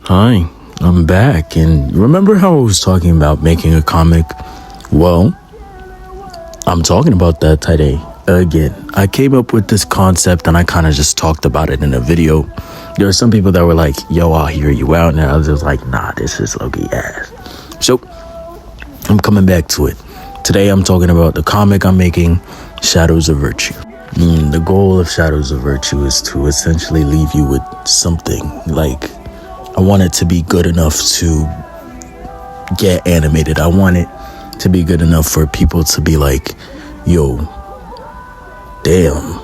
Hi, I'm back, and remember how I was talking about making a comic? Well, I'm talking about that today again. I came up with this concept and I kind of just talked about it in a video. There are some people that were like, yo, I'll hear you out, and others was like, nah, this is low-key ass. So, I'm coming back to it. Today I'm talking about the comic I'm making, Shadows of Virtue. The goal of Shadows of Virtue is to essentially leave you with something. Like, I want it to be good enough to get animated. I want it to be good enough for people to be like, yo, damn,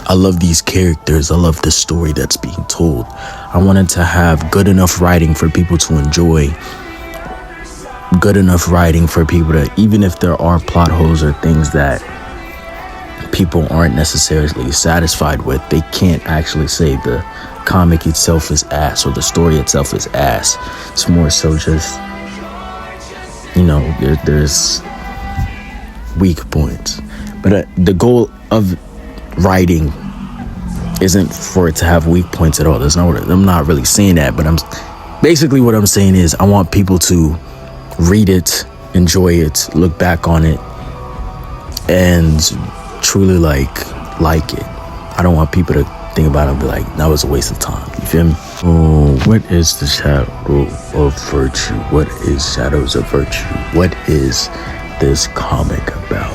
I love these characters. I love the story that's being told. I wanted to have good enough writing for people to enjoy. Good enough writing for people to, even if there are plot holes or things that people aren't necessarily satisfied with, they can't actually say the comic itself is ass or the story itself is ass. It's more so just, there's weak points. But the goal of writing isn't for it to have weak points at all. I'm not really saying that, but basically what I'm saying is I want people to read it, enjoy it, look back on it, and truly like it. I don't want people to think about it and be like, that was a waste of time. You feel me? Oh, what is the Shadow of Virtue? What is Shadows of Virtue? What is this comic about?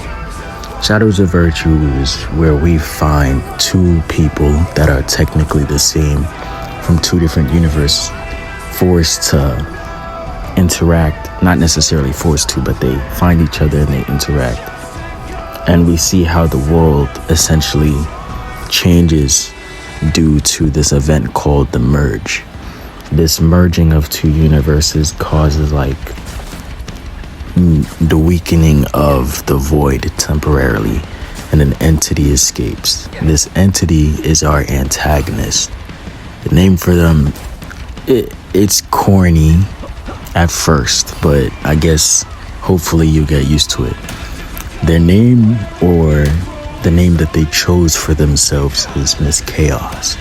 Shadows of Virtue is where we find two people that are technically the same from two different universes, forced to interact, not necessarily forced to, but they find each other and they interact. And we see how the world essentially changes due to this event called the merge. This merging of two universes causes the weakening of the void temporarily, and an entity escapes. This entity is our antagonist. The name for them, it's corny at first, but I guess hopefully you get used to it. Their name, or the name that they chose for themselves, is Miss Chaos.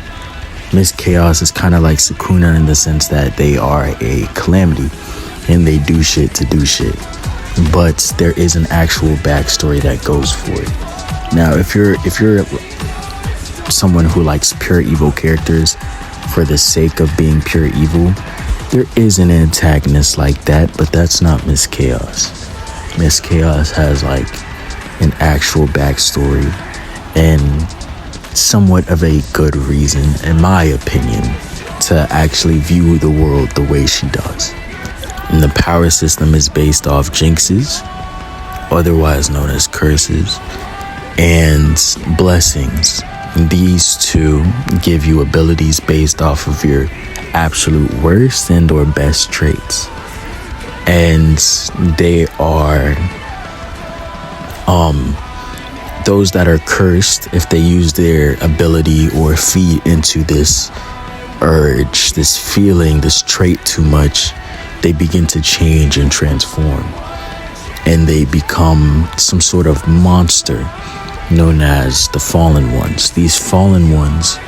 Miss Chaos is kind of like Sukuna in the sense that they are a calamity and they do shit to do shit. But there is an actual backstory that goes for it. Now, if you're someone who likes pure evil characters for the sake of being pure evil, there is an antagonist like that, but that's not Miss Chaos. Miss Chaos has an actual backstory and somewhat of a good reason, in my opinion, to actually view the world the way she does. And the power system is based off jinxes, otherwise known as curses, and blessings. These two give you abilities based off of your absolute worst and or best traits. And they are those that are cursed, if they use their ability or feed into this urge, this feeling, this trait too much, they begin to change and transform, and they become some sort of monster known as the Fallen Ones. These Fallen Ones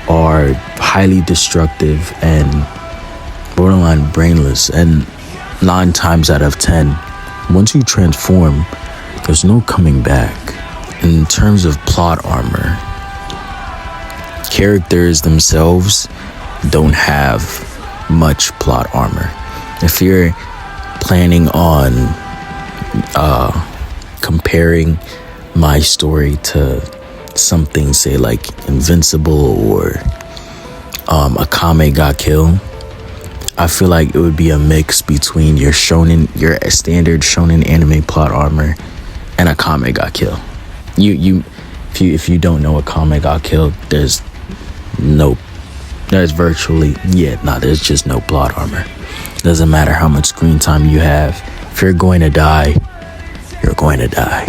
are highly destructive and borderline brainless, and 9 times out of 10, once you transform, there's no coming back. In terms of plot armor, characters themselves don't have much plot armor. If you're planning on comparing my story to something, say like Invincible or Akame ga Kill, I feel like it would be a mix between your standard shonen anime plot armor and Akame ga Kill. If you don't know Akame ga Kill, there's just no plot armor. Doesn't matter how much screen time you have. If you're going to die, you're going to die.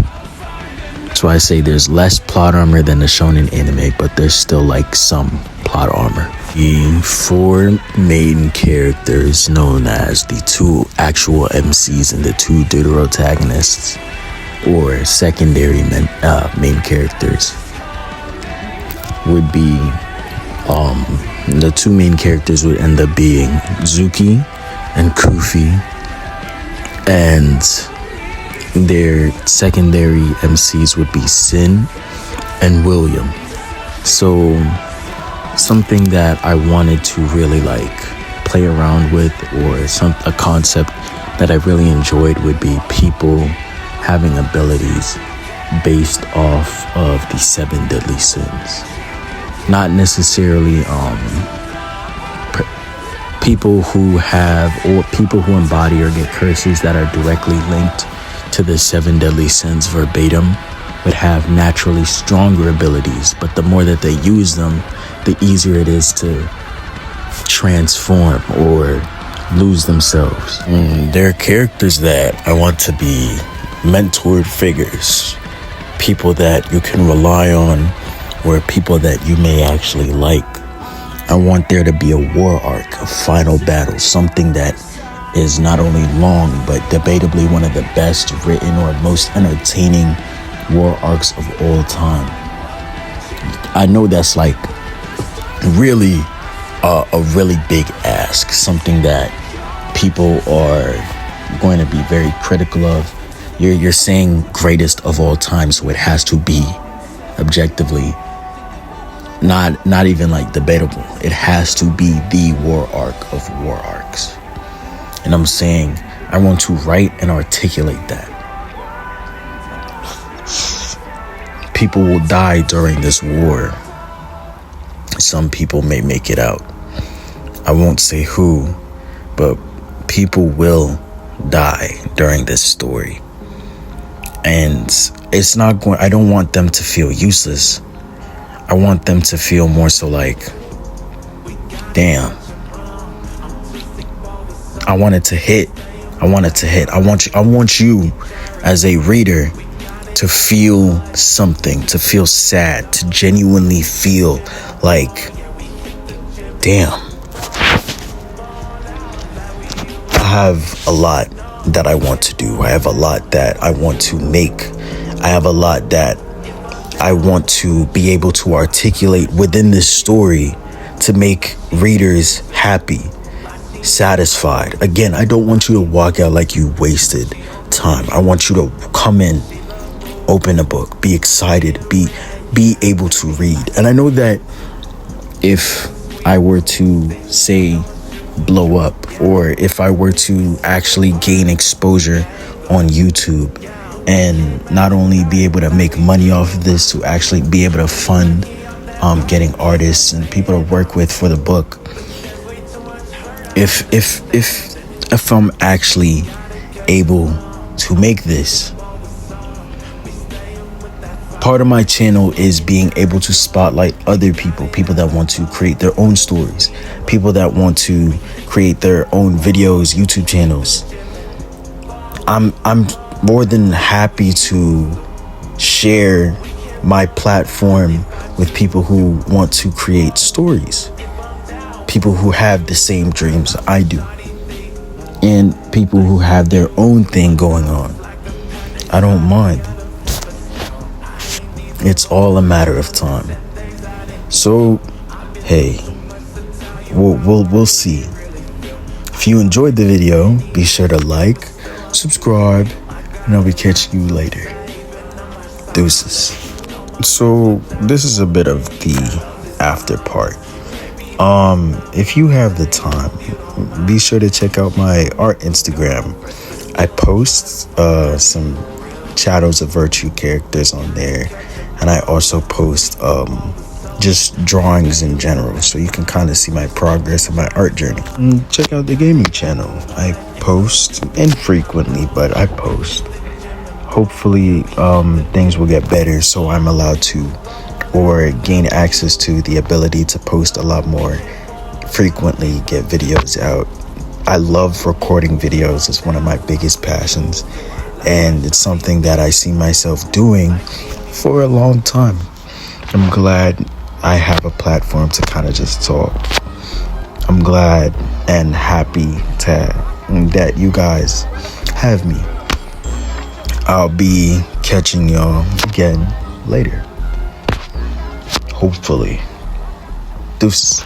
That's why I say there's less plot armor than the shonen anime, but there's still some plot armor. The 4 main characters, known as the 2 actual MCs and the 2 deuterotagonists, or secondary main characters, would be The two main characters would end up being Zuki and Kufi, and their secondary MCs would be Sin and William. So something that I wanted to really play around with, or a concept that I really enjoyed, would be people having abilities based off of the 7 deadly sins. Not necessarily people who have, or people who embody or get curses that are directly linked to the 7 deadly sins verbatim, would have naturally stronger abilities, but the more that they use them, the easier it is to transform or lose themselves. They're characters that I want to be mentored figures, people that you can rely on, or people that you may actually like. I want there to be a war arc, a final battle, something that is not only long, but debatably one of the best written or most entertaining war arcs of all time. I know that's really a really big ask, something that people are going to be very critical of. You're saying greatest of all time, so it has to be objectively not even debatable. It has to be the war arc of war arcs. And I'm saying I want to write and articulate that. People will die during this war. Some people may make it out. I won't say who, but people will die during this story. And it's not going, I don't want them to feel useless. I want them to feel more so damn, I want it to hit. I want you as a reader to feel something, to feel sad, to genuinely feel damn. I have a lot that I want to do. I have a lot that I want to make. I have a lot that I want to be able to articulate within this story to make readers happy, satisfied. Again, I don't want you to walk out like you wasted time. I want you to come in, open a book, be excited, be able to read. And I know that if I were to say blow up, or if I were to actually gain exposure on YouTube and not only be able to make money off of this, to actually be able to fund getting artists and people to work with for the book, if I'm actually able to make this, part of my channel is being able to spotlight other people that want to create their own stories, people that want to create their own videos, YouTube channels. I'm more than happy to share my platform with people who want to create stories, people who have the same dreams I do, and people who have their own thing going on. I don't mind. It's all a matter of time. So, hey, we'll see. If you enjoyed the video, be sure to like, subscribe, and I'll be catching you later. Deuces. So, this is a bit of the after part. If you have the time, be sure to check out my art Instagram. I post some Shadows of Virtue characters on there, and I also post just drawings in general, so you can kind of see my progress and my art journey. And check out the gaming channel. I post infrequently, but I post. Hopefully things will get better, so I'm allowed to, or gain access to, the ability to post a lot more frequently, get videos out. I love recording videos. It's one of my biggest passions, and it's something that I see myself doing for a long time. I'm glad I have a platform to kind of just talk. I'm glad and happy that you guys have me. I'll be catching y'all again later. Hopefully. Deuces.